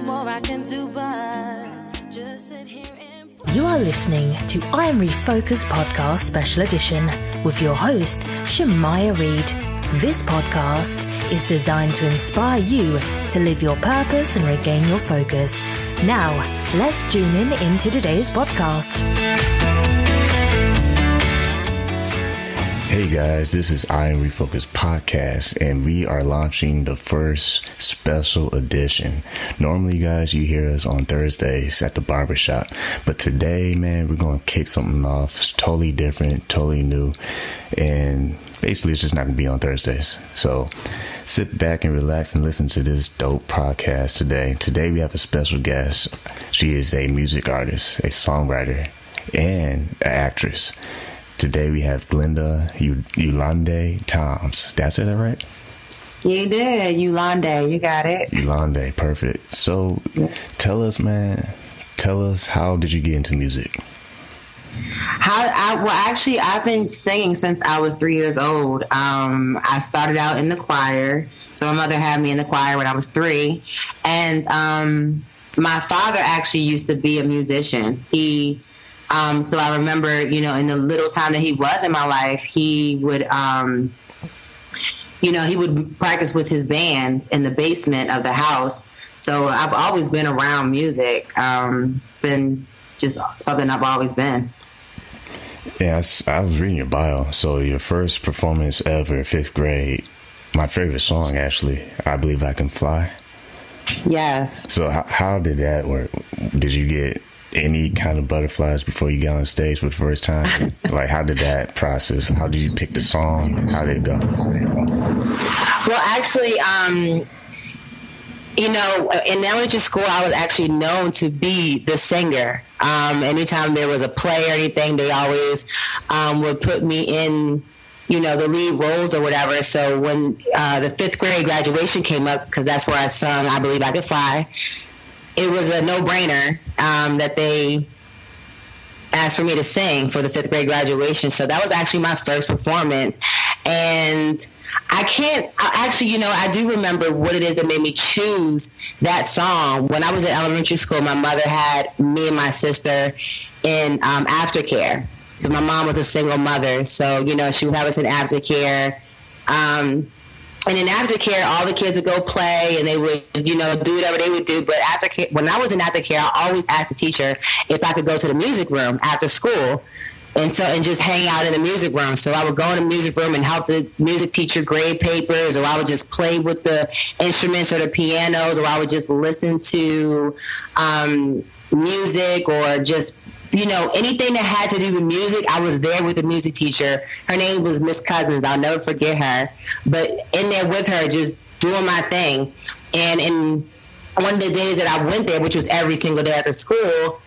the more I can do, but just sit here and... You are listening to I'm Refocused Podcast Special Edition with your host, Shemaya Reed. This podcast is designed to inspire you to live your purpose and regain your focus. Now, let's tune into today's podcast. Hey guys, this is I Am Refocused Podcast, and we are launching the first special edition. Normally, guys, you hear us on Thursdays at the barbershop, but today, man, we're going to kick something off. It's totally different, totally new, and basically it's just not going to be on Thursdays. So sit back and relax and listen to this dope podcast today. Today we have a special guest. She is a music artist, a songwriter, and an actress. Today we have Glenda Ulanday Toms. Did I say that right? You did. Ulanday. You got it. Ulanday. Perfect. So tell us, how did you get into music? I've been singing since I was 3 years old. I started out in the choir. So my mother had me in the choir when I was 3. And my father actually used to be a musician. So I remember, in the little time that he was in my life, he would, he would practice with his band in the basement of the house. So I've always been around music. It's been just something I've always been. Yeah, I was reading your bio. So your first performance ever, 5th grade, my favorite song, actually, I Believe I Can Fly. Yes. So how did that work? Did you get any kind of butterflies before you got on stage for the first time? Like, how did that process? How did you pick the song? How did it go? Well, actually, in elementary school, I was actually known to be the singer. Anytime there was a play or anything, they always would put me in, the lead roles or whatever. So when the 5th grade graduation came up, because that's where I sung I Believe I Could Fly, it was a no-brainer that they asked for me to sing for the 5th grade graduation. So that was actually my first performance. And I do remember what it is that made me choose that song. When I was in elementary school, my mother had me and my sister in aftercare. So my mom was a single mother. So, she would have us in aftercare. And in aftercare, all the kids would go play and they would, do whatever they would do. But aftercare, when I was in aftercare, I always asked the teacher if I could go to the music room after school and just hang out in the music room. So I would go in the music room and help the music teacher grade papers, or I would just play with the instruments or the pianos, or I would just listen to music, or just anything that had to do with music. I was there with the music teacher. Her name was Miss Cousins. I'll never forget her. But in there with her, just doing my thing. And in one of the days that I went there, which was every single day after school,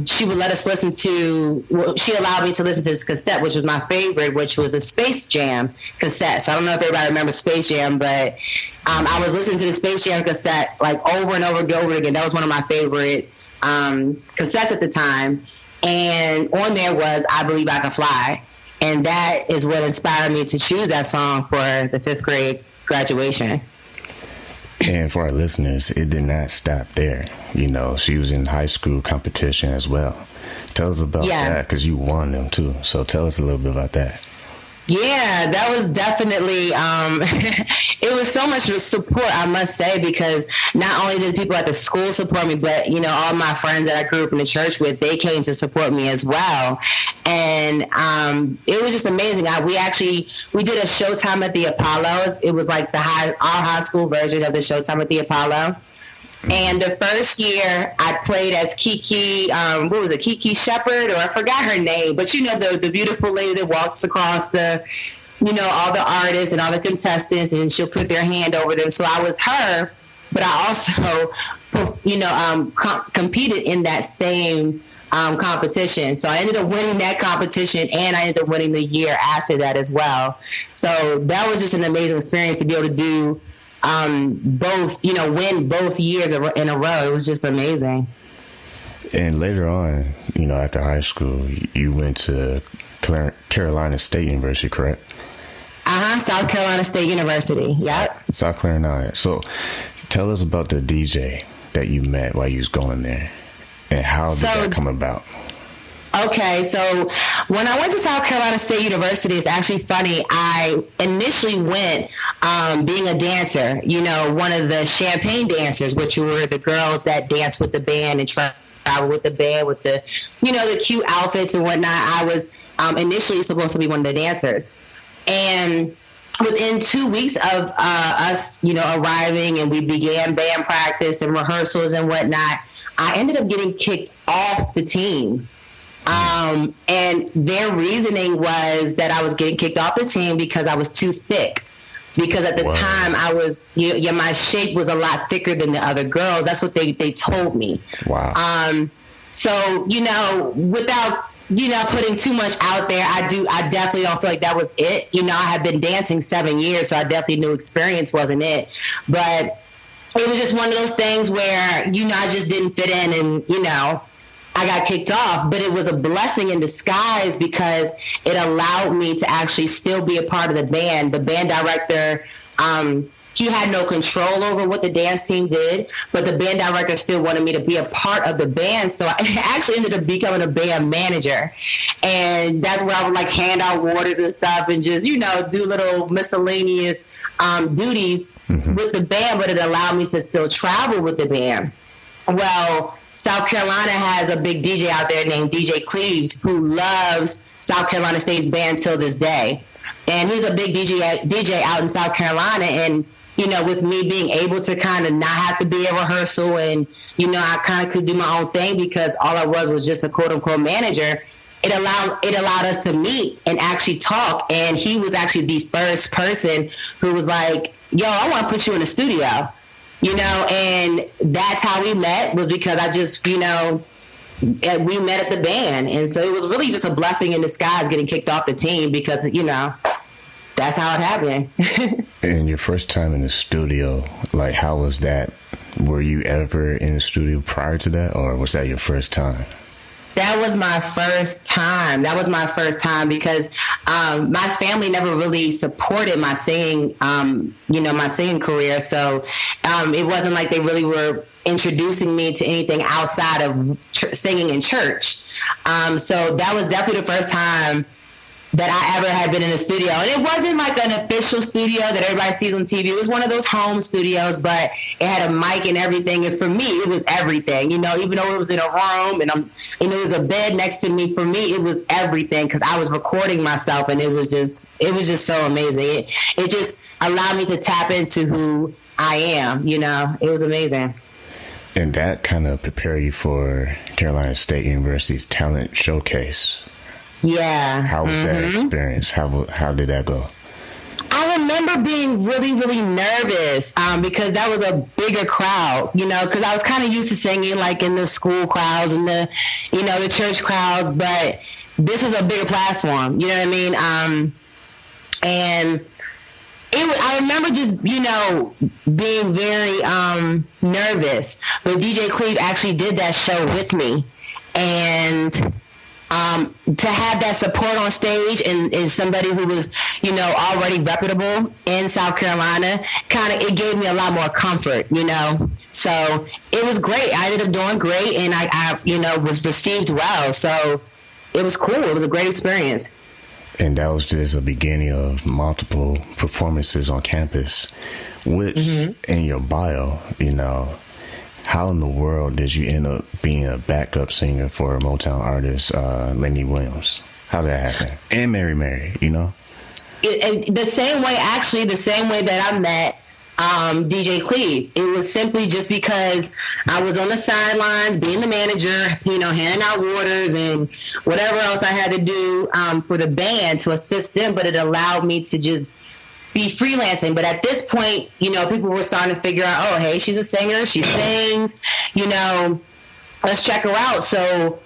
she would let us she allowed me to listen to this cassette, which was my favorite, which was a Space Jam cassette. So I don't know if everybody remembers Space Jam, but I was listening to the Space Jam cassette like over and over and over again. That was one of my favorite cassettes at the time, and on there was I Believe I Can Fly, and that is what inspired me to choose that song for the 5th grade graduation. And for our listeners, it did not stop there. She was in high school competition as well. Tell us about that, because you won them too. So tell us a little bit about that. Yeah, that was definitely, it was so much support, I must say, because not only did people at the school support me, but, all my friends that I grew up in the church with, they came to support me as well. And it was just amazing. We did a Showtime at the Apollo. It was like our high school version of the Showtime at the Apollo. And the first year I played as Kiki, Kiki Shepherd, or I forgot her name, but the beautiful lady that walks across the, all the artists and all the contestants, and she'll put their hand over them. So I was her, but I also, competed in that same competition. So I ended up winning that competition, and I ended up winning the year after that as well. So that was just an amazing experience to be able to do both, win both years in a row. It was just amazing. And later on, after high school, you went to Carolina State University, correct? South Carolina State University. Yep. South Carolina. So tell us about the DJ that you met while you was going there, and how did that come about? Okay, so when I went to South Carolina State University, it's actually funny. I initially went being a dancer, one of the champagne dancers, which were the girls that dance with the band and travel with the band with the, the cute outfits and whatnot. I was initially supposed to be one of the dancers. And within 2 weeks of us, arriving, and we began band practice and rehearsals and whatnot, I ended up getting kicked off the team. And their reasoning was that I was getting kicked off the team because I was too thick. Because at the time I was, my shape was a lot thicker than the other girls. That's what they told me. Wow. So, without, putting too much out there, I definitely don't feel like that was it. I had been dancing 7 years, so I definitely knew experience wasn't it. But it was just one of those things where, I just didn't fit in, and, I got kicked off, but it was a blessing in disguise because it allowed me to actually still be a part of the band. The band director, he had no control over what the dance team did, but the band director still wanted me to be a part of the band. So I actually ended up becoming a band manager. And that's where I would hand out waters and stuff and just, do little miscellaneous duties with the band, but it allowed me to still travel with the band. Well, South Carolina has a big DJ out there named DJ Cleve who loves South Carolina State's band till this day. And he's a big DJ out in South Carolina. And, with me being able to kind of not have to be at rehearsal and, I kind of could do my own thing because all I was just a quote unquote manager. It allowed us to meet and actually talk. And he was actually the first person who was like, yo, I want to put you in the studio. And that's how we met, was because I just, we met at the band. And so it was really just a blessing in disguise getting kicked off the team because, that's how it happened. And your first time in the studio, how was that? Were you ever in the studio prior to that, or was that your first time? That was my first time. Because my family never really supported my singing, my singing career. So it wasn't like they really were introducing me to anything outside of singing in church. So that was definitely the first time that I ever had been in a studio. And it wasn't like an official studio that everybody sees on TV. It was one of those home studios, but it had a mic and everything. And for me, it was everything, even though it was in a room and it was a bed next to me. For me, it was everything because I was recording myself, and it was just so amazing. It just allowed me to tap into who I am, it was amazing. And that kind of prepared you for Carolina State University's talent showcase. Yeah. How was that experience? How did that go? I remember being really, really nervous because that was a bigger crowd, because I was kind of used to singing in the school crowds and the church crowds, but this was a bigger platform, you know what I mean? And I remember just, being very nervous, but DJ Cleve actually did that show with me. And to have that support on stage and somebody who was, already reputable in South Carolina, it gave me a lot more comfort, So it was great. I ended up doing great, and I was received well. So it was cool. It was a great experience. And that was just a beginning of multiple performances on campus, which in your bio, how in the world did you end up being a backup singer for a Motown artist, Lenny Williams? How did that happen? And Mary, the same way that I met DJ Cleve. It was simply just because I was on the sidelines being the manager, handing out waters and whatever else I had to do for the band to assist them, but it allowed me to just be freelancing. But at this point, people were starting to figure out, oh, hey, she's a singer, she sings, let's check her out. So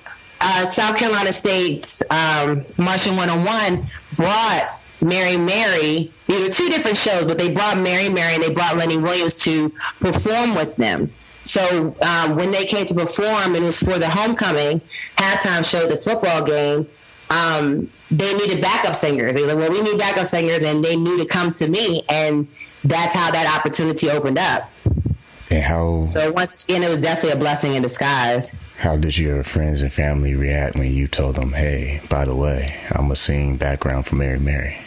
South Carolina State's Marching 101 brought Mary. These were two different shows, but they brought Mary and they brought Lenny Williams to perform with them. So when they came to perform, and it was for the homecoming halftime show, the football game, they needed backup singers. They was like, well, we need backup singers, and they knew to come to me, and that's how that opportunity opened up. So once again, it was definitely a blessing in disguise. How did your friends and family react when you told them, hey, by the way, I'm a singing background for Mary Mary?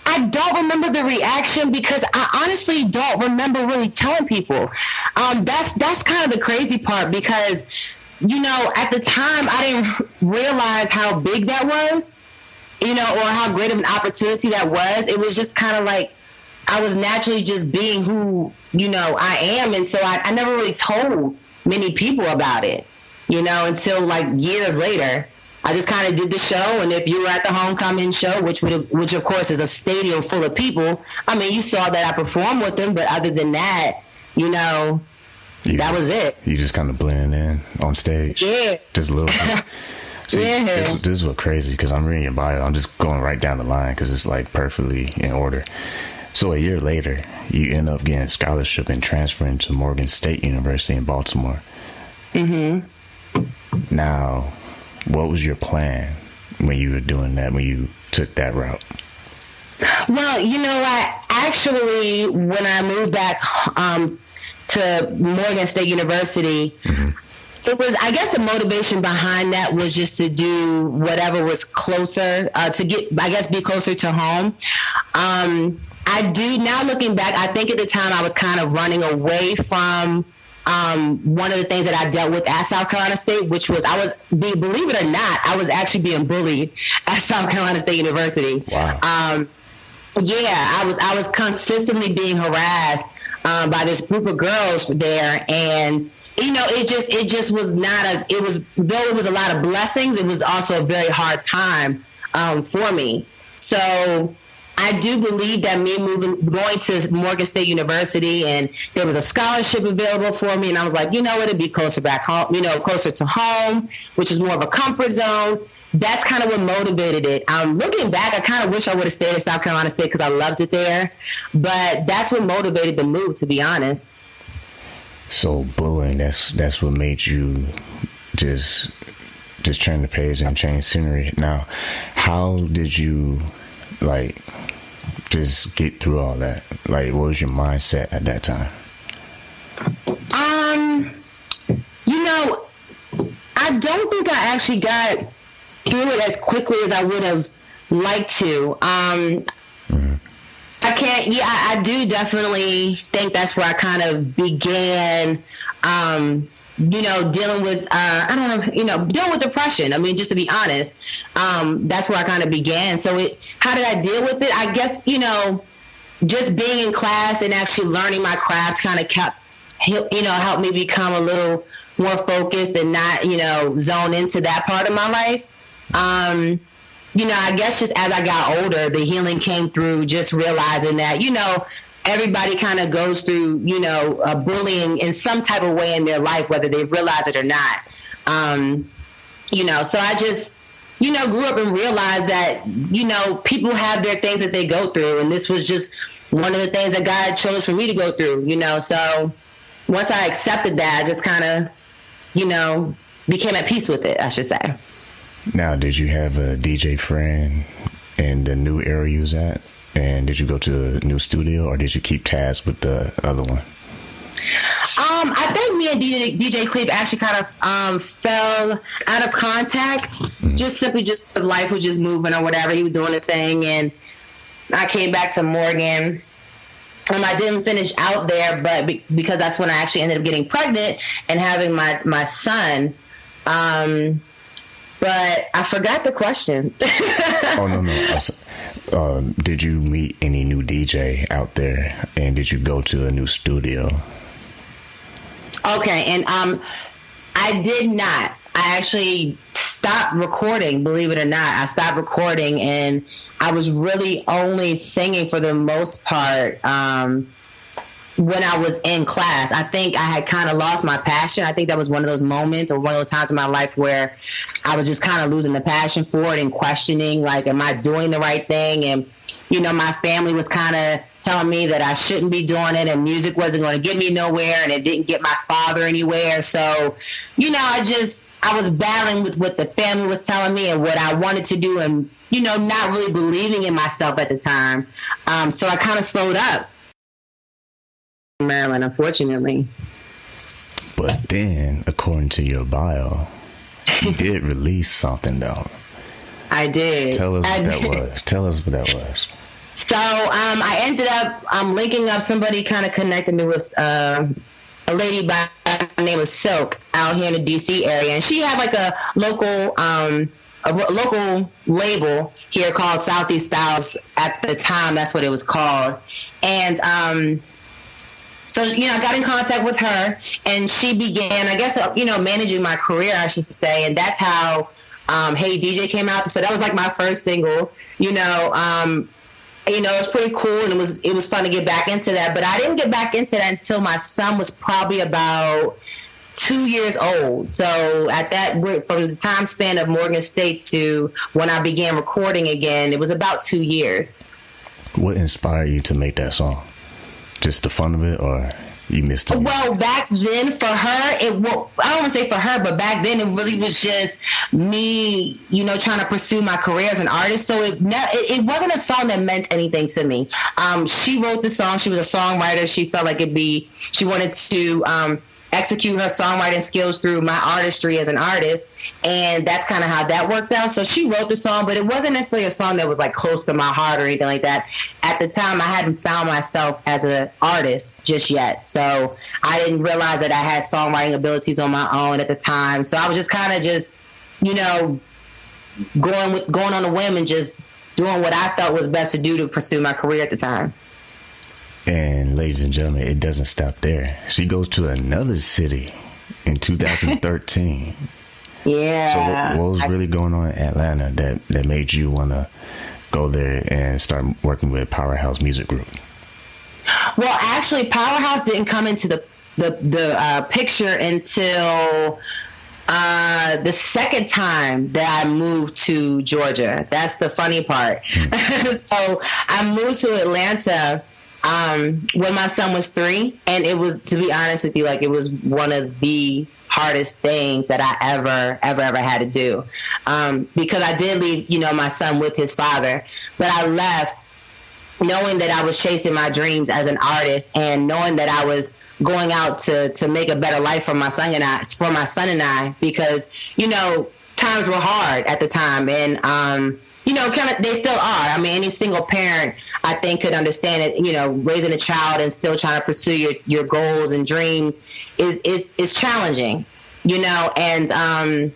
I don't remember the reaction because I honestly don't remember really telling people. That's kind of the crazy part because, at the time I didn't realize how big that was, or how great of an opportunity that was. It was just kind of like I was naturally just being who, I am. And so I never really told many people about it, until like years later. I just kind of did the show, and if you were at the homecoming show, which of course is a stadium full of people, I mean, you saw that I performed with them, but other than that, that was it. You just kind of blending in on stage. Yeah. Just a little bit. See, yeah. This is what crazy, because I'm reading your bio. I'm just going right down the line because it's like perfectly in order. So a year later, you end up getting a scholarship and transferring to Morgan State University in Baltimore. Mm-hmm. Now, what was your plan when you were doing that, when you took that route? Well, actually, when I moved back to Morgan State University, mm-hmm. It was, I guess the motivation behind that was just to do whatever was closer, be closer to home. I do, now looking back, I think at the time I was kind of running away from one of the things that I dealt with at South Carolina State, which was believe it or not, I was actually being bullied at South Carolina State University. Wow. I was consistently being harassed by this group of girls there, and it just was not though it was a lot of blessings, it was also a very hard time for me. So I do believe that going to Morgan State University, and there was a scholarship available for me, and I was like, it'd be closer back home, closer to home, which is more of a comfort zone. That's kind of what motivated it. Looking back, I kind of wish I would have stayed at South Carolina State because I loved it there, but that's what motivated the move, to be honest. So bullying, that's what made you just turn the page and change scenery. Now, how did you just get through all that? Like, what was your mindset at that time? I don't think I actually got through it as quickly as I would have liked to. Mm-hmm. I do definitely think that's where I kind of began, dealing with, dealing with depression. I mean, just to be honest, that's where I kind of began. So how did I deal with it? I guess, just being in class and actually learning my craft kind of helped me become a little more focused and not, zone into that part of my life. I guess just as I got older, the healing came through just realizing that, everybody kind of goes through, bullying in some type of way in their life, whether they realize it or not. So I just, grew up and realized that, people have their things that they go through. And this was just one of the things that God chose for me to go through, So once I accepted that, I just kind of, became at peace with it, I should say. Now, did you have a DJ friend in the new area you was at? And did you go to a new studio, or did you keep tabs with the other one? I think me and DJ Cleve actually kind of fell out of contact, just because life was just moving or whatever. He was doing his thing, and I came back to Morgan. I didn't finish out there, but because that's when I actually ended up getting pregnant and having my son. But I forgot the question. Oh, no. Did you meet any new DJ out there, and did you go to a new studio? Okay, and I did not. I actually stopped recording, believe it or not. I stopped recording, and I was really only singing for the most part when I was in class. I think I had kind of lost my passion. I think that was one of those moments or one of those times in my life where I was just kind of losing the passion for it and questioning, like, am I doing the right thing? And, my family was kind of telling me that I shouldn't be doing it, and music wasn't going to get me nowhere, and it didn't get my father anywhere. So, I was battling with what the family was telling me and what I wanted to do, and, not really believing in myself at the time. So I kind of slowed up. Maryland, unfortunately. But then, according to your bio, you did release something, though. I did. Tell us what that was. Tell us what that was. So I ended up linking up. Somebody kind of connected me with a lady by the name of Silk out here in the D.C. area, and she had like a local label here called Southeast Styles. At the time, that's what it was called. And so, I got in contact with her, and she began, I guess, managing my career, I should say. And that's how Hey DJ came out. So that was like my first single. It was pretty cool, and it was fun to get back into that. But I didn't get back into that until my son was probably about 2 years old. So at that, from the time span of Morgan State to when I began recording again, it was about 2 years. What inspired you to make that song? Just the fun of it, or you missed it? Well, back then for her, I don't want to say for her, but back then it really was just me, trying to pursue my career as an artist. So it wasn't a song that meant anything to me. She wrote the song. She was a songwriter. She felt like she wanted to execute her songwriting skills through my artistry as an artist, and that's kind of how that worked out. So she wrote the song, but it wasn't necessarily a song that was like close to my heart or anything like that. At the time, I hadn't found myself as an artist just yet, so I didn't realize that I had songwriting abilities on my own at the time. So I was just kind of going on a whim and just doing what I felt was best to do to pursue my career at the time. And ladies and gentlemen, it doesn't stop there. She goes to another city in 2013. Yeah. So what was really going on in Atlanta that made you want to go there and start working with Powerhouse Music Group? Well, actually, Powerhouse didn't come into the picture until the second time that I moved to Georgia. That's the funny part. So I moved to Atlanta when my son was 3, and it was, to be honest with you, like, it was one of the hardest things that I ever had to do, because I did leave, my son with his father, but I left knowing that I was chasing my dreams as an artist, and knowing that I was going out to make a better life for my son and I, because times were hard at the time, and kind of, they still are. I mean, any single parent, I think, could understand it. Raising a child and still trying to pursue your goals and dreams is challenging. And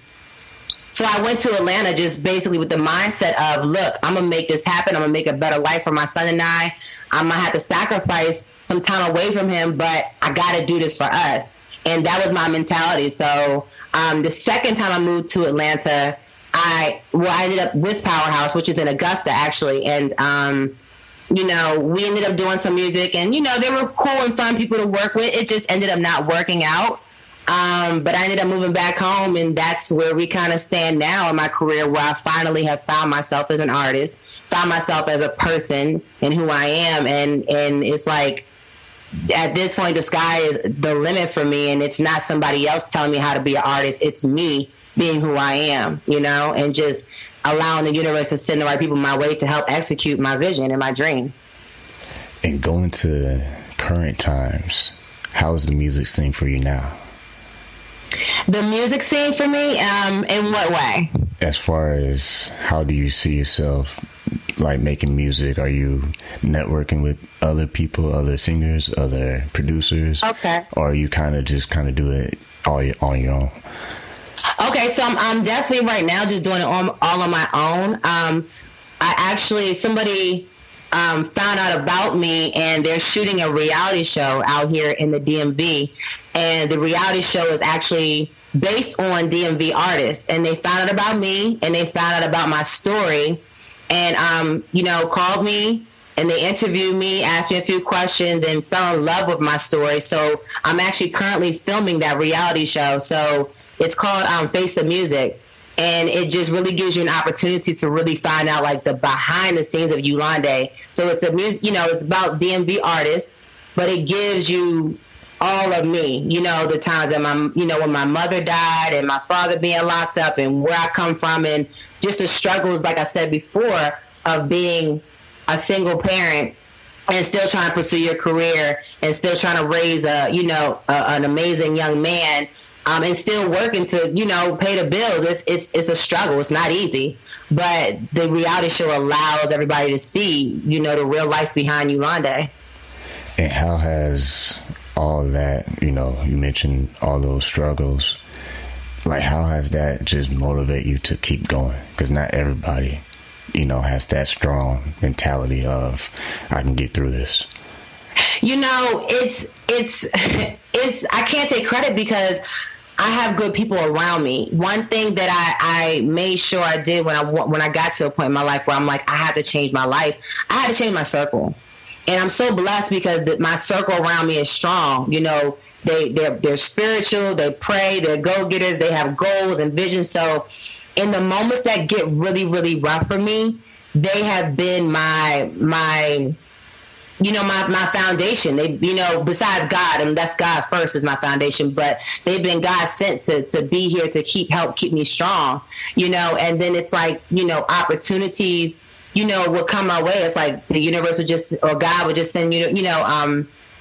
so I went to Atlanta just basically with the mindset of, look, I'm gonna make this happen. I'm gonna make a better life for my son and I. I'm gonna have to sacrifice some time away from him, but I gotta do this for us. And that was my mentality. So the second time I moved to Atlanta, I ended up with Powerhouse, which is in Augusta, actually. And, we ended up doing some music, and, they were cool and fun people to work with. It just ended up not working out. But I ended up moving back home, and that's where we kind of stand now in my career, where I finally have found myself as an artist, found myself as a person and who I am. And it's like, at this point, the sky is the limit for me, and it's not somebody else telling me how to be an artist. It's me being who I am, and just allowing the universe to send the right people my way to help execute my vision and my dream. And going to current times, how is the music scene for you now? The music scene for me, in what way? As far as, how do you see yourself, like, making music? Are you networking with other people, other singers, other producers? Okay. Or are you kind of do it all on your own? Okay, so I'm definitely right now just doing it all on my own. Somebody found out about me, and they're shooting a reality show out here in the DMV, and the reality show is actually based on DMV artists, and they found out about me, and they found out about my story, and called me, and they interviewed me, asked me a few questions, and fell in love with my story. So I'm actually currently filming that reality show. So it's called Face the Music, and it just really gives you an opportunity to really find out, like, the behind the scenes of Ulanday. So it's it's about DMV artists, but it gives you all of me, the times that when my mother died and my father being locked up, and where I come from, and just the struggles, like I said before, of being a single parent and still trying to pursue your career and still trying to raise an amazing young man, and still working to, pay the bills. It's a struggle. It's not easy, but the reality show allows everybody to see, the real life behind Ulanday. And how has all that, you mentioned all those struggles, like how has that just motivate you to keep going? Because not everybody, has that strong mentality of, I can get through this. It's I can't take credit because I have good people around me. One thing that I made sure I did when I got to a point in my life where I'm like, I had to change my life. I had to change my circle. And I'm so blessed because my circle around me is strong. They're spiritual, they pray, they're go-getters, they have goals and visions. So in the moments that get really, really rough for me, they have been my foundation. They, besides God, and that's God first is my foundation, but they've been God sent to be here to help keep me strong, and then it's like, opportunities, would come my way. It's like the universe would just, or God would just send,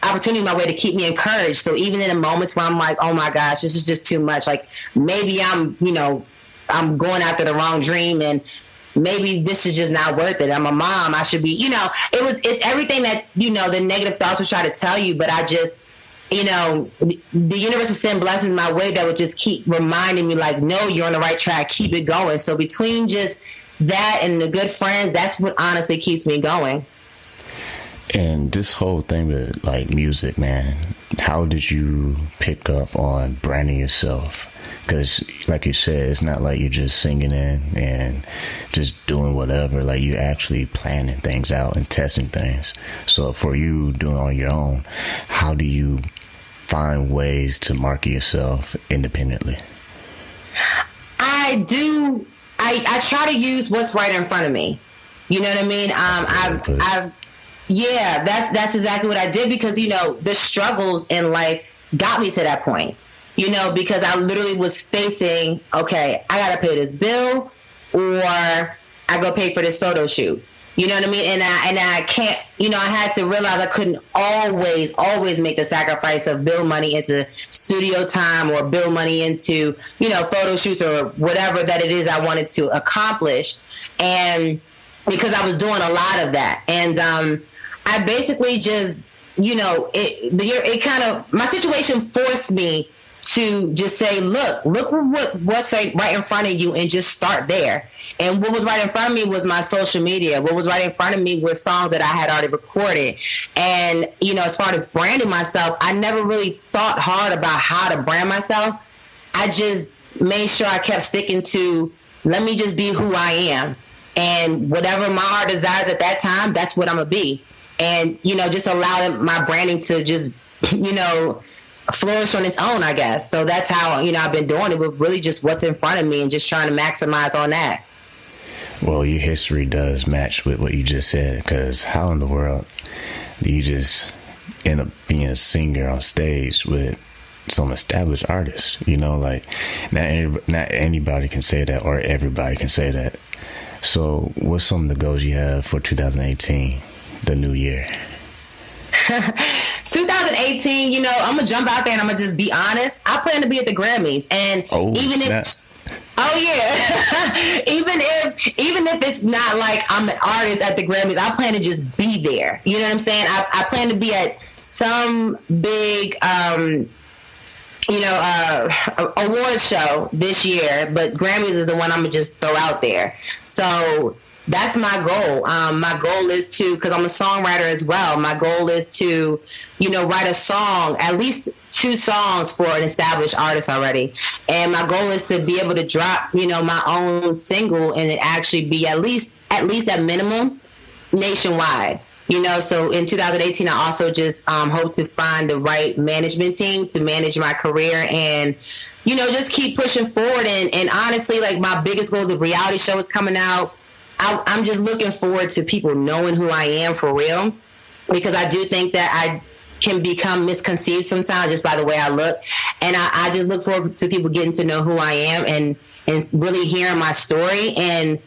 opportunity my way to keep me encouraged. So even in the moments where I'm like, oh my gosh, this is just too much. Like maybe I'm going after the wrong dream and maybe this is just not worth it. I'm a mom. I should be, it's everything that, the negative thoughts would try to tell you. But I just, the universe would send blessings my way that would just keep reminding me like, no, you're on the right track. Keep it going. So between just that and the good friends, that's what honestly keeps me going. And this whole thing with like music, man, how did you pick up on branding yourself? Because like you said, it's not like you're just singing in and just doing whatever. Like you're actually planning things out and testing things. So for you doing on your own, how do you find ways to market yourself independently? I try to use what's right in front of me. You know what I mean? That's exactly what I did because, the struggles in life got me to that point, because I literally was facing, okay, I got to pay this bill or I go pay for this photo shoot. You know what I mean? And I can't, I had to realize I couldn't always make the sacrifice of build money into studio time or build money into, photo shoots or whatever that it is I wanted to accomplish. And because I was doing a lot of that. And I basically just, it kind of, my situation forced me to just say, look what's right in front of you and just start there. And what was right in front of me was my social media. What was right in front of me was songs that I had already recorded. And, as far as branding myself, I never really thought hard about how to brand myself. I just made sure I kept sticking to, let me just be who I am. And whatever my heart desires at that time, that's what I'm going to be. And, just allowing my branding to just, flourish on its own, I guess. So that's how, I've been doing it with really just what's in front of me and just trying to maximize on that. Well, your history does match with what you just said, because how in the world do you just end up being a singer on stage with some established artists? Like not anybody can say that or everybody can say that. So what's some of the goals you have for 2018, the new year? 2018, I'm gonna jump out there and I'm gonna just be honest. I plan to be at the Grammys, and even if it's not like I'm an artist at the Grammys, I plan to just be there. You know what I'm saying? I plan to be at some big award show this year, but Grammys is the one I'm gonna just throw out there. So that's my goal. My goal is to, because I'm a songwriter as well, my goal is to, write a song, at least 2 songs for an established artist already. And my goal is to be able to drop, my own single and it actually be at least at minimum nationwide. So in 2018, I also just hope to find the right management team to manage my career and, just keep pushing forward. And honestly, like my biggest goal, the reality show is coming out. I'm just looking forward to people knowing who I am for real, because I do think that I can become misconceived sometimes just by the way I look. And I just look forward to people getting to know who I am and really hearing my story. And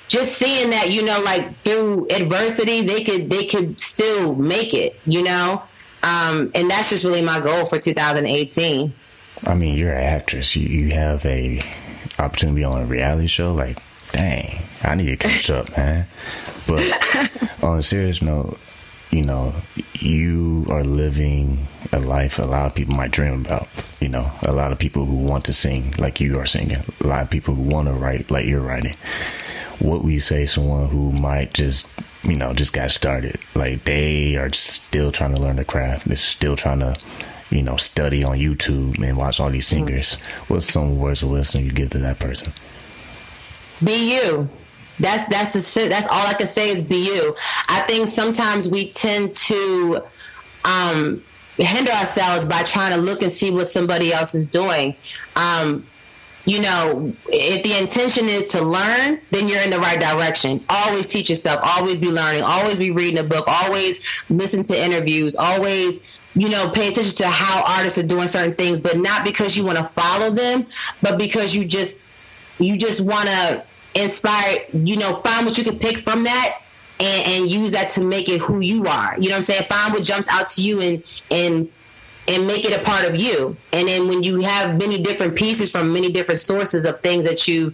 just seeing that, like through adversity, they could still make it, and that's just really my goal for 2018. I mean, you're an actress. You have a opportunity on a reality show. Like, dang, I need to catch up, man. But on a serious note, you are living a life a lot of people might dream about. A lot of people who want to sing like you are singing. A lot of people who want to write like you're writing. What would you say to someone who might just got started? Like, they are still trying to learn the craft. They're still trying to, study on YouTube and watch all these singers. What's some words of wisdom you give to that person? Be you. That's all I can say is be you. I think sometimes we tend to hinder ourselves by trying to look and see what somebody else is doing. If the intention is to learn, then you're in the right direction. Always teach yourself, always be learning, always be reading a book, always listen to interviews, always, pay attention to how artists are doing certain things, but not because you want to follow them, but because you just want to inspire, find what you can pick from that and use that to make it who you are. You know what I'm saying? Find what jumps out to you and make it a part of you. And then when you have many different pieces from many different sources of things that you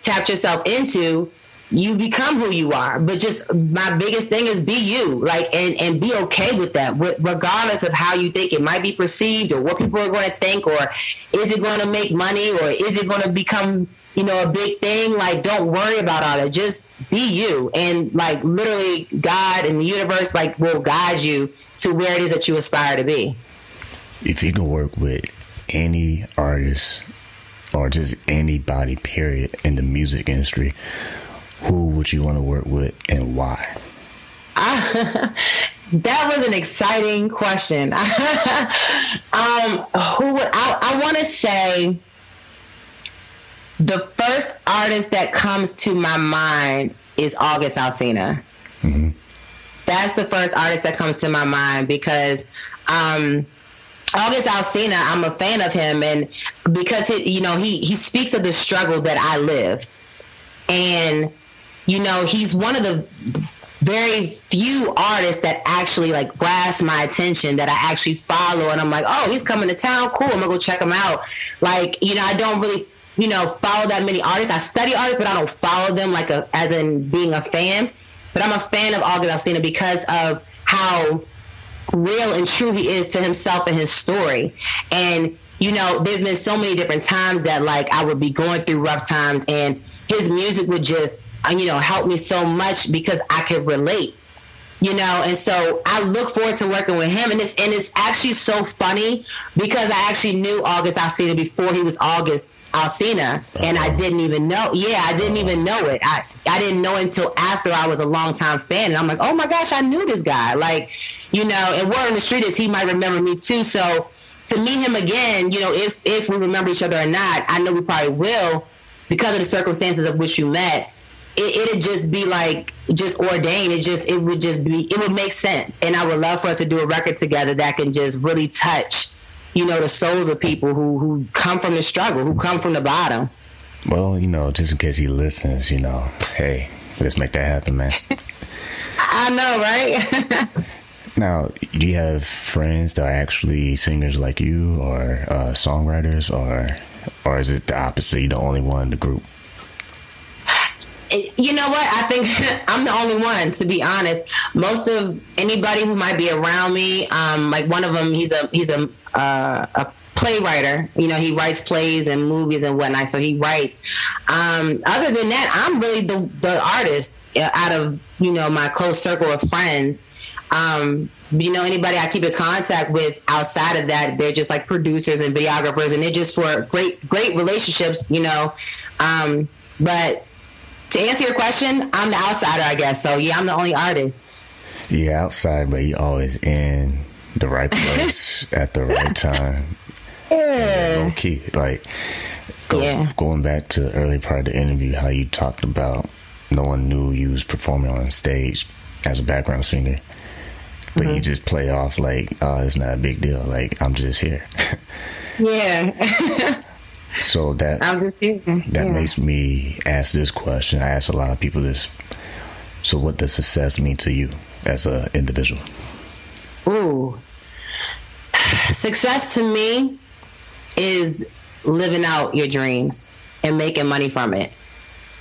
tapped yourself into, you become who you are. But just my biggest thing is be you, and be okay with that, regardless of how you think it might be perceived or what people are going to think, or is it going to make money, or is it going to become a big thing. Like, don't worry about all that. Just be you. And literally God and the universe will guide you to where it is that you aspire to be. If you can work with any artist or just anybody, period, in the music industry, who would you want to work with and why? That was an exciting question. I want to say the first artist that comes to my mind is August Alsina. Mm-hmm. That's the first artist that comes to my mind because August Alsina, I'm a fan of him, and because he speaks of the struggle that I live, and he's one of the very few artists that actually grasp my attention, that I actually follow, and I'm like, oh, he's coming to town, cool, I'm gonna go check him out. I don't really follow that many artists. I study artists, but I don't follow them as in being a fan. But I'm a fan of August Alsina because of how real and true he is to himself and his story. And, there's been so many different times that I would be going through rough times, and his music would just, help me so much because I could relate. And so I look forward to working with him. And it's actually so funny because I actually knew August Alsina before he was August Alsina, and I didn't even know. Yeah, I didn't even know it. I didn't know until after I was a longtime fan, and I'm like, oh my gosh, I knew this guy. And word on the street is he might remember me too. So to meet him again, if we remember each other or not, I know we probably will because of the circumstances of which you met. It'd just be just ordained. It would make sense. And I would love for us to do a record together that can just really touch, the souls of people who come from the struggle, who come from the bottom. Well, just in case he listens, hey, let's make that happen, man. I know, right? Now, do you have friends that are actually singers like you, or songwriters, or is it the opposite? You're the only one in the group? You know what? I think I'm the only one, to be honest. Most of anybody who might be around me, one of them, he's a playwright. He writes plays and movies and whatnot, so he writes. Other than that, I'm really the artist out of my close circle of friends. Anybody I keep in contact with outside of that, they're just producers and videographers, and they're just for great relationships. But to answer your question, I'm the outsider, I guess. So, yeah, I'm the only artist. You're outside, but you're always in the right place at the right time. Yeah. Low key. Going back to the early part of the interview, how you talked about no one knew you was performing on stage as a background singer. But you just play off it's not a big deal. I'm just here. Yeah. So that makes me ask this question. I ask a lot of people this. So what does success mean to you as an individual? Ooh. Success to me is living out your dreams and making money from it.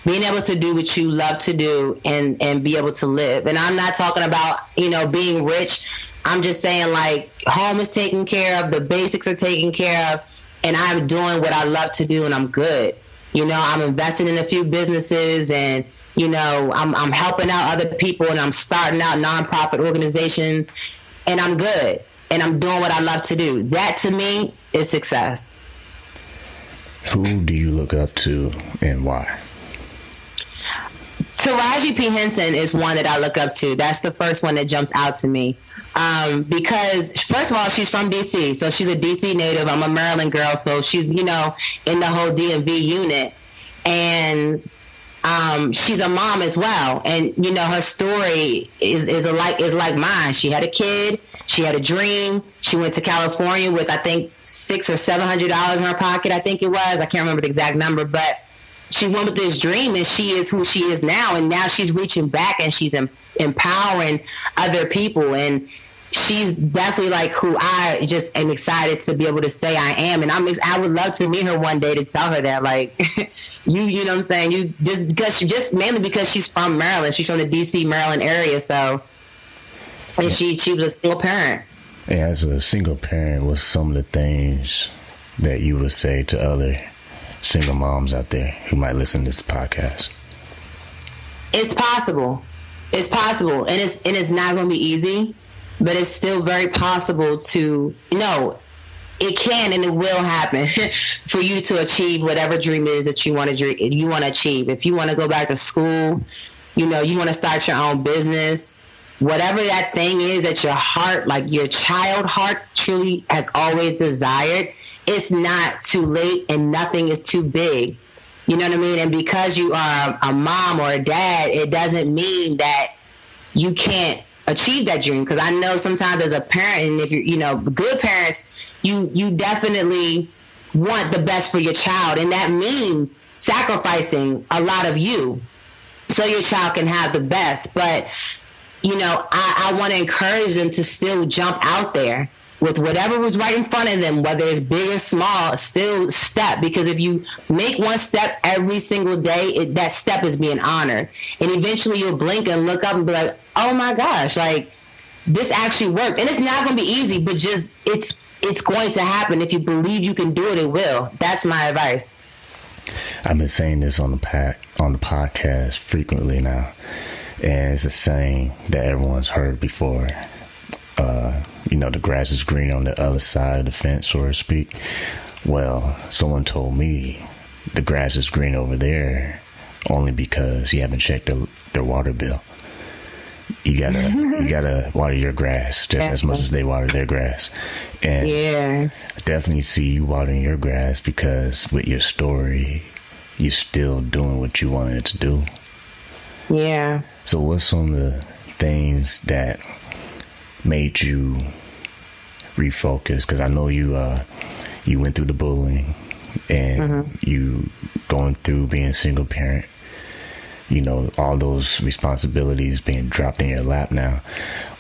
Being able to do what you love to do and be able to live. And I'm not talking about, being rich. I'm just saying, like, home is taken care of, the basics are taken care of, and I'm doing what I love to do, and I'm good. I'm investing in a few businesses, and, I'm helping out other people, and I'm starting out nonprofit organizations, and I'm good. And I'm doing what I love to do. That, to me, is success. Who do you look up to and why? Taraji P. Henson is one that I look up to. That's the first one that jumps out to me. Because, first of all, she's from D.C., so she's a D.C. native. I'm a Maryland girl, so she's, in the whole DMV unit. And she's a mom as well. And, her story is like mine. She had a kid. She had a dream. She went to California with, I think, $600 or $700 in her pocket, I think it was. I can't remember the exact number, but she went with this dream, and she is who she is now. And now she's reaching back, and she's empowering other people. And she's definitely like who I just am excited to be able to say I am. And I would love to meet her one day to tell her that, like, you know what I'm saying? You just mainly because she's from Maryland. She's from the DC, Maryland area. So, and she was a single parent. And as a single parent, what's some of the things that you would say to other single moms out there who might listen to this podcast? It's possible. It's possible. And it's not going to be easy, but it's still very possible to, it can and it will happen for you to achieve whatever dream it is that you want to achieve. If you want to go back to school, you want to start your own business, whatever that thing is that your heart, like your child heart truly has always desired, it's not too late and nothing is too big. You know what I mean? And because you are a mom or a dad, it doesn't mean that you can't achieve that dream. Because I know sometimes as a parent, and if you're, good parents, you definitely want the best for your child. And that means sacrificing a lot of you so your child can have the best. But, I want to encourage them to still jump out there with whatever was right in front of them, whether it's big or small, still step. Because if you make one step every single day, that step is being honored. And eventually you'll blink and look up and be like, oh my gosh, like this actually worked. And it's not going to be easy, but just it's going to happen. If you believe you can do it, it will. That's my advice. I've been saying this on the podcast frequently now. And it's a saying that everyone's heard before. The grass is green on the other side of the fence, so to speak. Well, someone told me the grass is green over there only because you haven't checked their water bill. You gotta water your grass just as much as they water their grass. And I definitely see you watering your grass because with your story, you're still doing what you wanted to do. Yeah. So what's some of the things that made you refocus? Because I know you went through the bullying and you going through being a single parent, all those responsibilities being dropped in your lap now.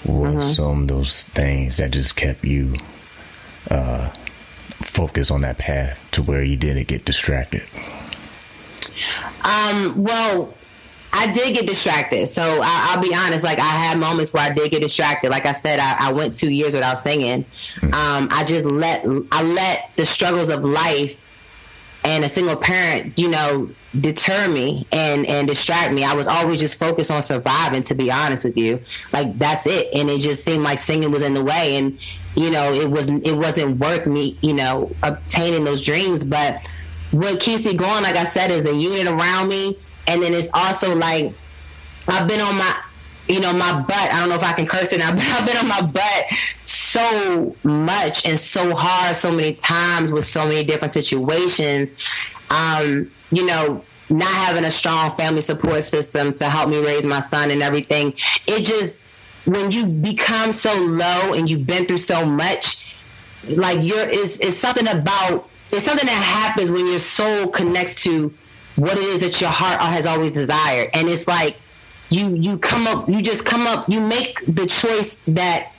What are some of those things that just kept you focused on that path to where you didn't get distracted? Well, I did get distracted. So I'll be honest, like I had moments where I did get distracted. Like I said, I went 2 years without singing. I just let the struggles of life and a single parent, deter me and distract me. I was always just focused on surviving, to be honest with you. Like that's it. And it just seemed like singing was in the way, and it wasn't worth me, obtaining those dreams. But what keeps me going, like I said, is the unit around me. And then it's also like I've been on my butt. I don't know if I can curse it now, but I've been on my butt so much and so hard so many times with so many different situations. Not having a strong family support system to help me raise my son and everything. It just, when you become so low and you've been through so much, like it's something about it's something that happens when your soul connects to what it is that your heart has always desired. And it's like you make the choice that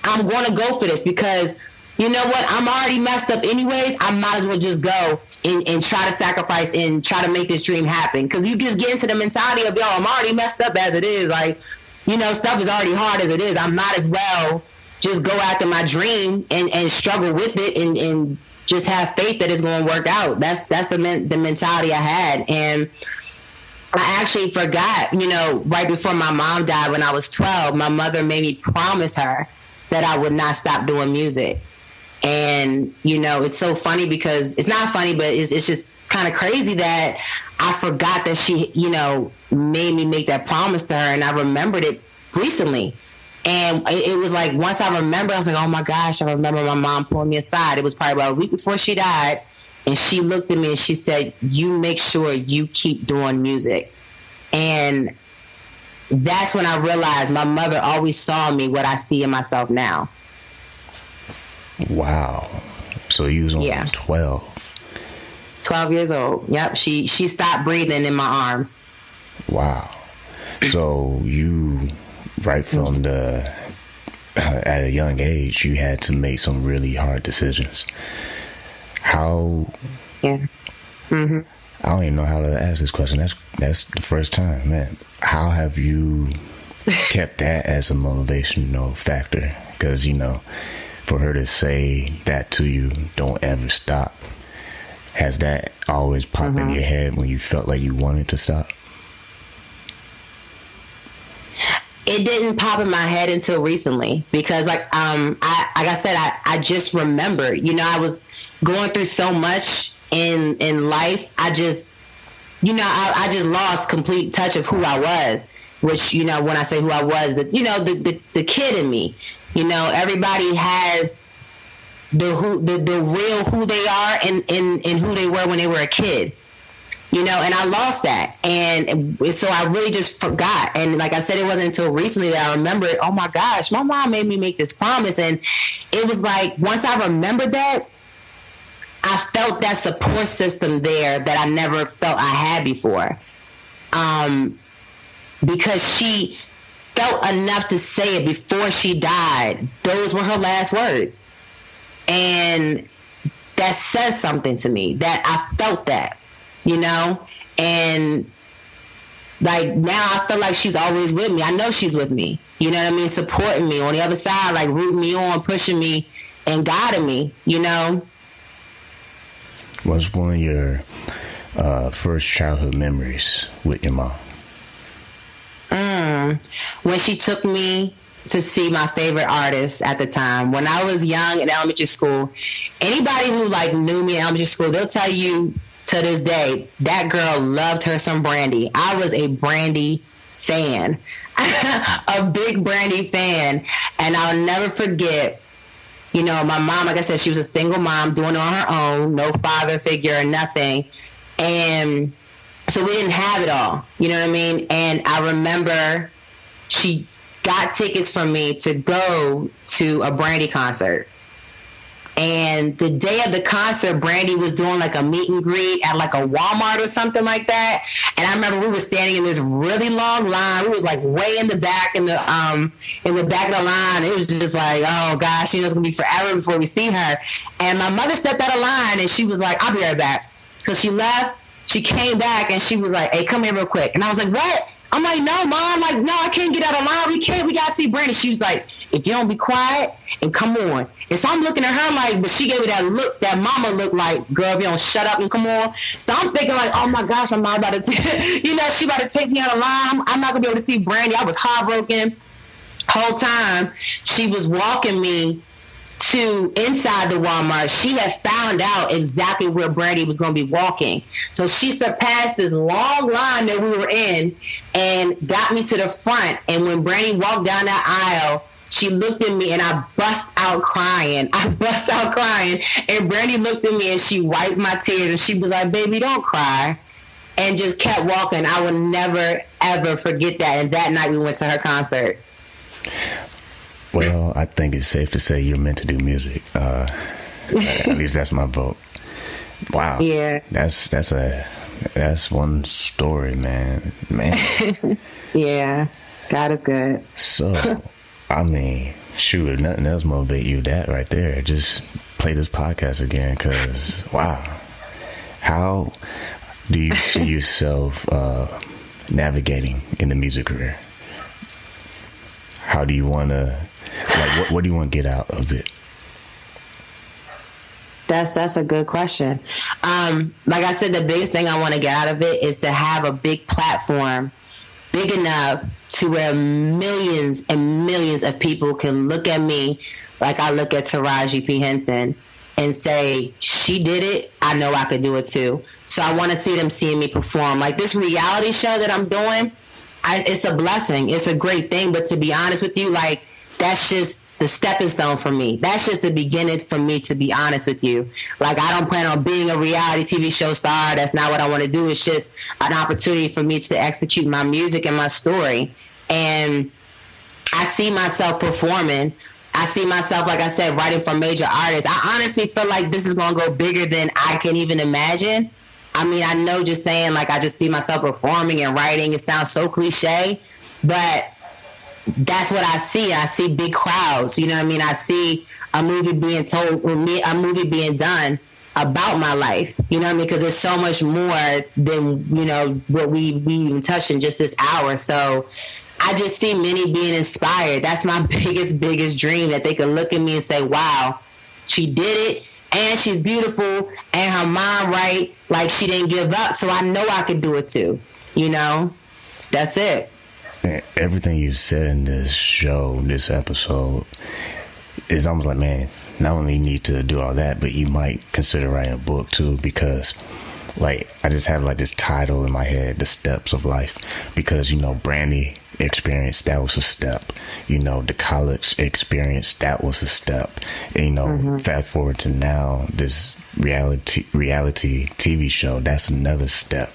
I'm going to go for this, because you know what? I'm already messed up anyways. I might as well just go and try to sacrifice and try to make this dream happen. Because you just get into the mentality of, yo, I'm already messed up as it is. Like, you know, stuff is already hard as it is. I might as well just go after my dream and struggle with it and just have faith that it's going to work out. That's the mentality I had. And I actually forgot, you know, right before my mom died when I was 12, my mother made me promise her that I would not stop doing music. And, you know, it's so funny because it's not funny, but it's just kind of crazy that I forgot that she, you know, made me make that promise to her. And I remembered it recently. And it was like, once I remember, I was like, oh my gosh, I remember my mom pulling me aside. It was probably about a week before she died. And she looked at me and she said, you make sure you keep doing music. And that's when I realized my mother always saw me what I see in myself now. Wow. So you was only 12. 12 years old. Yep. She stopped breathing in my arms. Wow. So you, right from at a young age, you had to make some really hard decisions. How? Yeah. Mm-hmm. I don't even know how to ask this question. That's the first time, man. How have you kept that as a motivational factor? Because, you know, for her to say that to you, don't ever stop. Has that always popped in your head when you felt like you wanted to stop? It didn't pop in my head until recently, because like I said, I just remembered, you know, I was going through so much in life. I just lost complete touch of who I was, which, you know, when I say who I was, the kid in me, you know, everybody has the real who they are and who they were when they were a kid. You know, and I lost that. And so I really just forgot. And like I said, it wasn't until recently that I remembered, oh my gosh, my mom made me make this promise. And it was like, once I remembered that, I felt that support system there that I never felt I had before. Because she felt enough to say it before she died. Those were her last words. And that says something to me, that I felt that. You know, and like now I feel like she's always with me. I know she's with me. You know what I mean? Supporting me on the other side, like rooting me on, pushing me and guiding me, you know. What's one of your first childhood memories with your mom? When she took me to see my favorite artist at the time. When I was young in elementary school, anybody who like knew me in elementary school, they'll tell you to this day, that girl loved her some Brandy. I was a Brandy fan, a big Brandy fan. And I'll never forget, you know, my mom, like I said, she was a single mom doing it on her own, no father figure or nothing. And so we didn't have it all, you know what I mean? And I remember she got tickets for me to go to a Brandy concert. And the day of the concert, Brandy was doing like a meet and greet at like a Walmart or something like that. And I remember we were standing in this really long line. We was like way in the back in the back of the line. It was just like, oh gosh, you know, it's gonna be forever before we see her. And my mother stepped out of line and she was like, I'll be right back. So she left. She came back and she was like, hey, come here real quick. And I was like, what? I'm like, no, Mom. Like, no, I can't get out of line. We got to see Brandy. She was like, if you don't be quiet and come on. And so I'm looking at her like, but she gave me that look, that mama look like, girl, if you don't shut up and come on. So I'm thinking like, oh my gosh, I'm not about to, she about to take me out of line. I'm not going to be able to see Brandy. I was heartbroken. Whole time she was walking me to inside the Walmart. She had found out exactly where Brandy was going to be walking. So she surpassed this long line that we were in and got me to the front. And when Brandy walked down that aisle, she looked at me and I bust out crying. And Brandy looked at me and she wiped my tears and she was like, baby, don't cry. And just kept walking. I will never, ever forget that. And that night we went to her concert. Well, I think it's safe to say you're meant to do music. At least that's my vote. Wow. Yeah. That's one story, man. Yeah. God is good. So, I mean, shoot, if nothing else motivate you, that right there, just play this podcast again, because, wow. How do you see yourself navigating in the music career? How do you want to, like, what do you want to get out of it? That's a good question. Like I said, the biggest thing I want to get out of it is to have a big platform, big enough to where millions and millions of people can look at me like I look at Taraji P. Henson and say, she did it, I know I could do it too. So I want to see them seeing me perform. Like this reality show that I'm doing, it's a blessing. It's a great thing. But to be honest with you, like, that's just the stepping stone for me. That's just the beginning for me, to be honest with you. Like, I don't plan on being a reality TV show star. That's not what I want to do. It's just an opportunity for me to execute my music and my story. And I see myself performing. I see myself, like I said, writing for major artists. I honestly feel like this is going to go bigger than I can even imagine. I mean, I know just saying, like, I just see myself performing and writing. It sounds so cliche, but that's what I see. I see big crowds. You know what I mean? I see a movie being told, or a movie being done about my life. You know what I mean? Because it's so much more than, you know, what we even touched in just this hour. So I just see many being inspired. That's my biggest dream, that they can look at me and say, wow, she did it, and she's beautiful, and her mom right, like she didn't give up. So I know I could do it too. You know? That's it. Everything you said in this show, this episode, is almost like, man, not only you need to do all that, but you might consider writing a book too, because, like, I just have like this title in my head, The Steps of Life, because, you know, Brandy experience, that was a step. You know, the college experience, that was a step. And, you know, fast forward to now, this reality TV show, that's another step.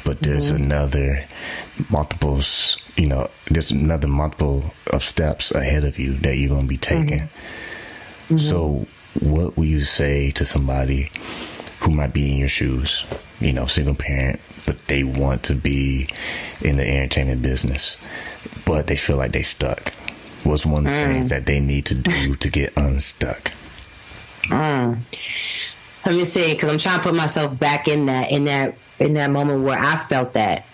But there's another multiple of steps ahead of you that you're going to be taking. So what will you say to somebody who might be in your shoes, you know, single parent, but they want to be in the entertainment business, but they feel like they stuck? What's one of the things that they need to do to get unstuck? Let me see, because I'm trying to put myself back in that moment where I felt that,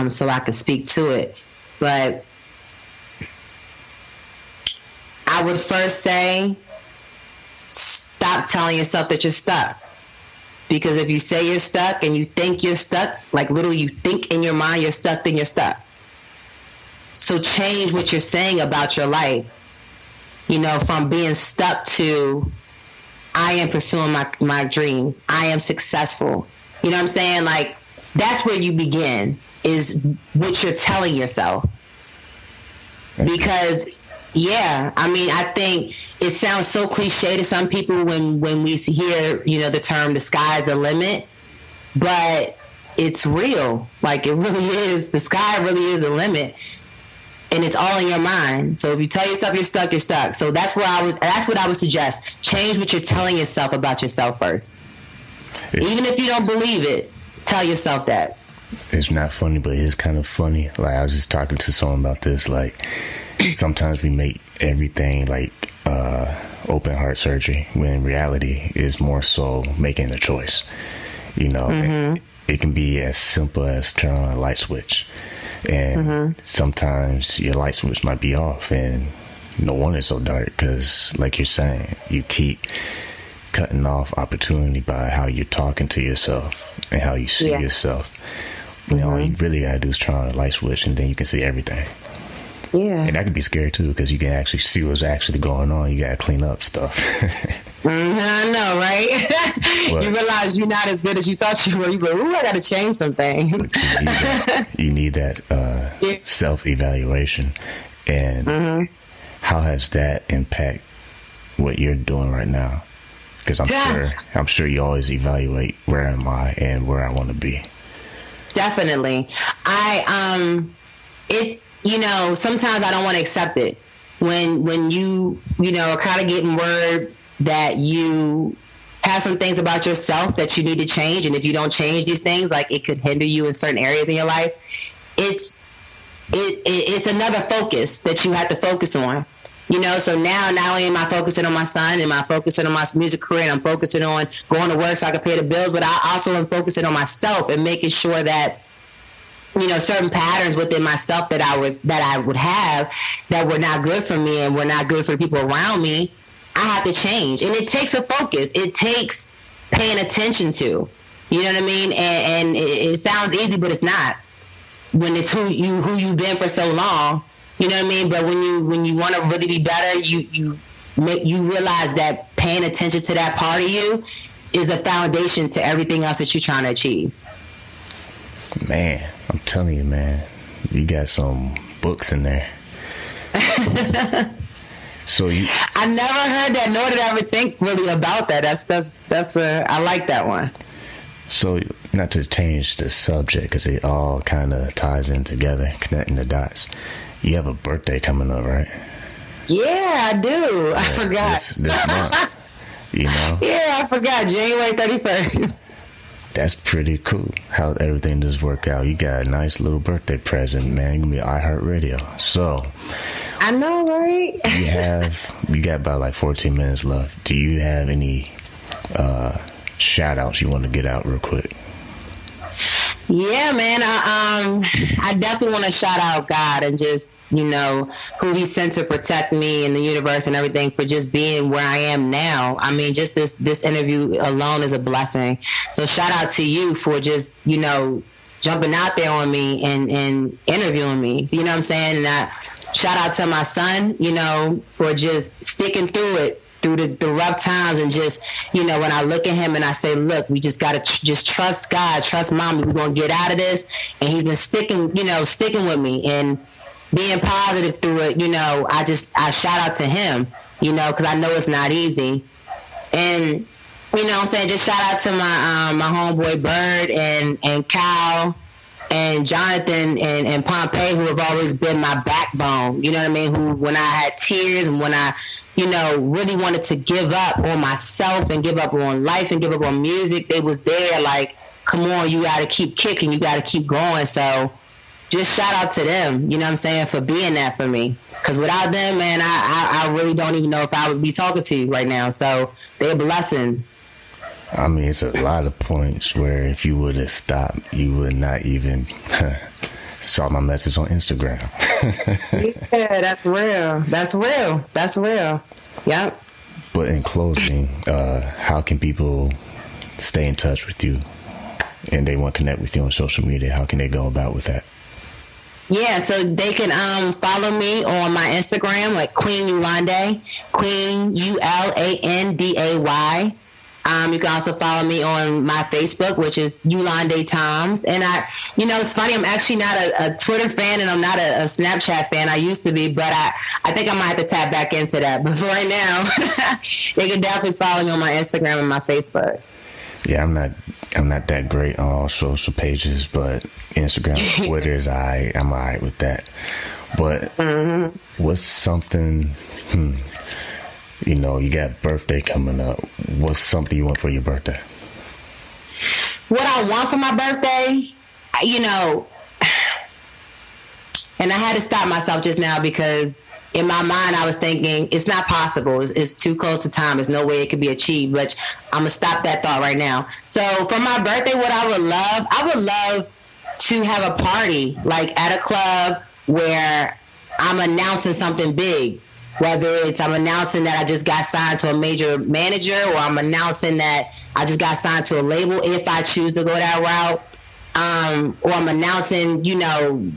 so I can speak to it. But I would first say, stop telling yourself that you're stuck. Because if you say you're stuck and you think you're stuck, like literally you think in your mind you're stuck, then you're stuck. So change what you're saying about your life. You know, from being stuck to, I am pursuing my dreams. I am successful. You know what I'm saying? Like, that's where you begin, is what you're telling yourself. Because, yeah, I mean, I think it sounds so cliche to some people when we hear, you know, the term, the sky's the limit. But it's real. Like, it really is. The sky really is a limit. And it's all in your mind. So if you tell yourself you're stuck, you're stuck. So that's what I would suggest. Change what you're telling yourself about yourself first. Even if you don't believe it, tell yourself that. It's not funny, but it's kind of funny. Like, I was just talking to someone about this. Like, sometimes we make everything like open heart surgery, when in reality is more so making a choice. You know, it can be as simple as turn on a light switch. And sometimes your light switch might be off, and no wonder it's so dark, because, like you're saying, you keep cutting off opportunity by how you're talking to yourself and how you see yourself. You know, all you really gotta do is turn on a light switch, and then you can see everything. Yeah. And that could be scary too, because you can actually see what's actually going on. You gotta clean up stuff. I know, right? You realize you're not as good as you thought you were. You go, ooh, I gotta change some things. You need that self-evaluation. And how has that impact what you're doing right now? Because I'm sure you always evaluate, where am I and where I want to be. Definitely. It's, you know, sometimes I don't want to accept it. When you know, are kind of getting word that you have some things about yourself that you need to change. And if you don't change these things, like, it could hinder you in certain areas in your life. It's another focus that you have to focus on. You know, so now not only am I focusing on my son, am I focusing on my music career, and I'm focusing on going to work so I can pay the bills, but I also am focusing on myself and making sure that, you know, certain patterns within myself that I would have that were not good for me and were not good for the people around me, I have to change. And it takes a focus. It takes paying attention to. You know what I mean? And it sounds easy, but it's not. When it's who you've been for so long. You know what I mean? But when you want to really be better, you realize that paying attention to that part of you is the foundation to everything else that you're trying to achieve. Man, I'm telling you, man, you got some books in there. So I never heard that, nor did I ever think really about that. That's I like that one. So, not to change the subject, because it all kind of ties in together, connecting the dots. You have a birthday coming up, right? Yeah, I do. I forgot. This month, you know? Yeah, I forgot. January 31st. That's pretty cool how everything just worked out. You got a nice little birthday present, man. You're going to be iHeartRadio. So, I know, right? you got about like 14 minutes left. Do you have any shout outs you want to get out real quick? Yeah, man. I definitely want to shout out God and just, you know, who he sent to protect me and the universe and everything for just being where I am now. I mean, just this interview alone is a blessing. So shout out to you for just, you know, jumping out there on me and interviewing me. So, you know what I'm saying? And I shout out to my son, you know, for just sticking through it. Through the rough times, and just, you know, when I look at him and I say, look, we just got to just trust God, trust Mommy, we're going to get out of this. And he's been sticking with me and being positive through it. You know, I shout out to him, you know, because I know it's not easy. And, you know what I'm saying, just shout out to my homeboy Bird and Cal and Jonathan and Pompey, who have always been my backbone. You know what I mean? Who, when I had tears and when I, you know, really wanted to give up on myself and give up on life and give up on music, they was there like, come on, you got to keep kicking, you got to keep going. So just shout out to them, you know what I'm saying, for being that for me. Because without them, man, I really don't even know if I would be talking to you right now. So they're blessings. I mean, it's a lot of points where if you would have stopped, you would not even saw my message on Instagram. Yeah, that's real. That's real. That's real. Yep. But in closing, how can people stay in touch with you and they want to connect with you on social media? How can they go about with that? Yeah, so they can follow me on my Instagram, like Queen Ulanday, Queen Ulanday. You can also follow me on my Facebook, which is Ulanday Toms. And you know, it's funny, I'm actually not a Twitter fan and I'm not a Snapchat fan. I used to be, but I think I might have to tap back into that. But for right now, they can definitely follow me on my Instagram and my Facebook. Yeah, I'm not that great on all social pages, but Instagram, Twitter is I'm all right with that. But what's something, you know, you got birthday coming up. What's something you want for your birthday? What I want for my birthday, you know, and I had to stop myself just now because in my mind I was thinking it's not possible. It's too close to time. There's no way it could be achieved. But I'm going to stop that thought right now. So for my birthday, what I would love to have a party, like at a club where I'm announcing something big. Whether it's I'm announcing that I just got signed to a major manager, or I'm announcing that I just got signed to a label if I choose to go that route, or I'm announcing, you know,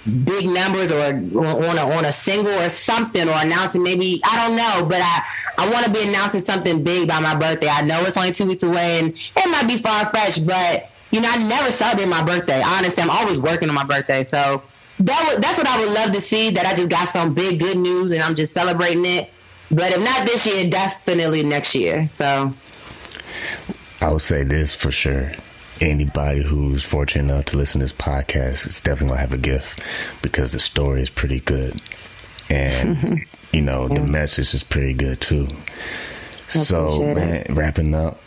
big numbers or on a single or something, or announcing maybe, I don't know, but I want to be announcing something big by my birthday. I know it's only 2 weeks away and it might be far-fetched, but, you know, I never celebrate my birthday. Honestly, I'm always working on my birthday, so that's what I would love to see, that I just got some big good news and I'm just celebrating it. But if not this year, definitely next year. So I would say this for sure. Anybody who's fortunate enough to listen to this podcast is definitely going to have a gift, because the story is pretty good. And, you know, the message is pretty good too. So, man, wrapping up,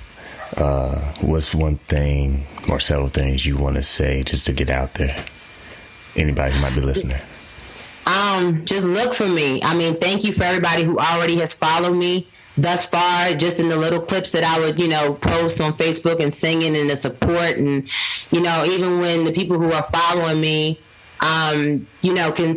what's one thing or several things you want to say just to get out there? Anybody who might be listening. Just look for me. I mean, thank you for everybody who already has followed me thus far, just in the little clips that I would, post on Facebook and singing and the support. And, even when the people who are following me, can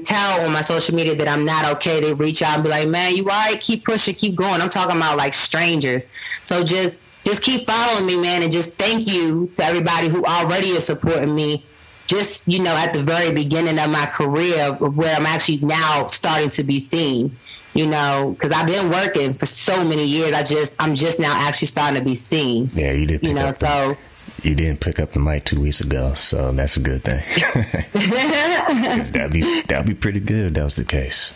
tell on my social media that I'm not okay, they reach out and be like, man, you all right? Keep pushing, keep going. I'm talking about like strangers. So just keep following me, man. And just thank you to everybody who already is supporting me. Just, at the very beginning of my career, where I'm actually now starting to be seen, because I've been working for so many years. I'm just now actually starting to be seen. Yeah, you did. You didn't pick up the mic 2 weeks ago, so that's a good thing. 'Cause that'd be pretty good if that was the case.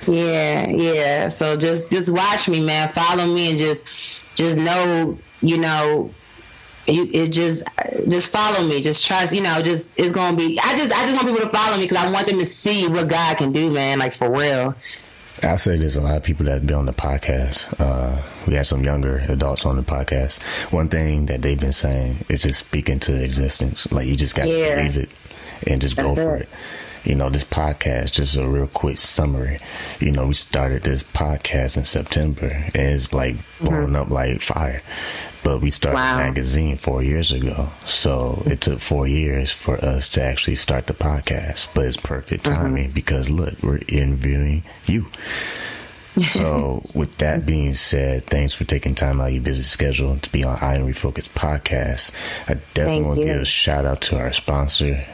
Yeah. So just watch me, man. Follow me, and just know, just follow me. Just trust, it's gonna be. I just want people to follow me because I want them to see what God can do, man. Like, for real. I say there's a lot of people that have been on the podcast. We have some younger adults on the podcast. One thing that they've been saying is just speak into existence. Like, you just got to believe it and just go for it. This podcast, just a real quick summary. We started this podcast in September, and it's like blowing up like fire. But we started a magazine 4 years ago. So it took 4 years for us to actually start the podcast. But it's perfect timing because, look, we're interviewing you. So with that being said, thanks for taking time out of your busy schedule to be on I Am Refocused podcast. I definitely want to give a shout out to our sponsor,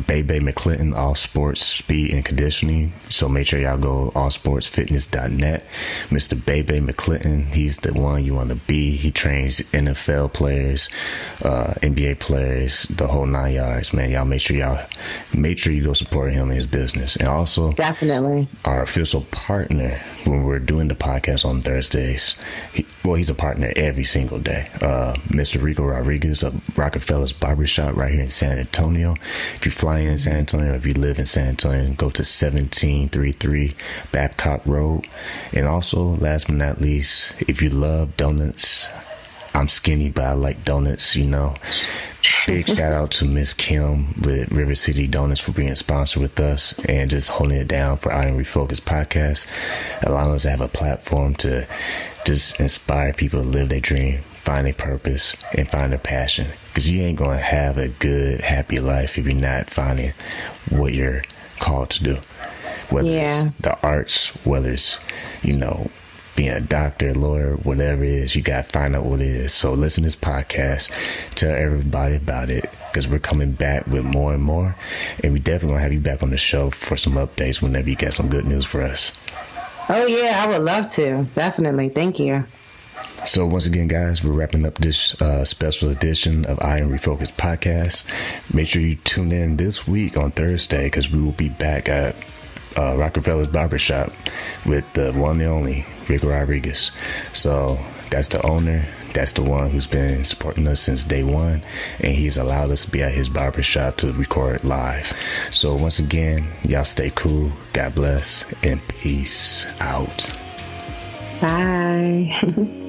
Bebe McClinton, All Sports Speed and Conditioning. So make sure y'all go allsportsfitness.net. Mr. Bebe McClinton, he's the one you want to be. He trains NFL players, NBA players, the whole 9 yards, man. Y'all make sure you go support him in his business. And also, definitely, our official partner when we're doing the podcast on Thursdays. He's a partner every single day. Mr. Rico Rodriguez of Rockefeller's Barbershop right here in San Antonio. If you fly in San Antonio, if you live in San Antonio, go to 1733 Babcock Road. And also, last but not least, if you love donuts, I'm skinny, but I like donuts, Big shout out to Miss Kim with River City Donuts for being sponsored with us and just holding it down for I Am Refocused podcast, allowing us to have a platform to just inspire people to live their dream, find their purpose, and find their passion. Because you ain't going to have a good, happy life if you're not finding what you're called to do. Whether it's the arts, whether it's, being a doctor, lawyer, whatever it is, you got to find out what it is. So listen to this podcast, tell everybody about it, because we're coming back with more and more. And we definitely going to have you back on the show for some updates whenever you got some good news for us. Oh, yeah, I would love to. Definitely. Thank you. So once again, guys, we're wrapping up this special edition of I Am Refocused podcast. Make sure you tune in this week on Thursday because we will be back at Rockefeller's Barbershop with the one and only Rico Rodriguez. So that's the owner. That's the one who's been supporting us since day one, and he's allowed us to be at his barbershop to record live. So once again, y'all stay cool. God bless and peace out. Bye.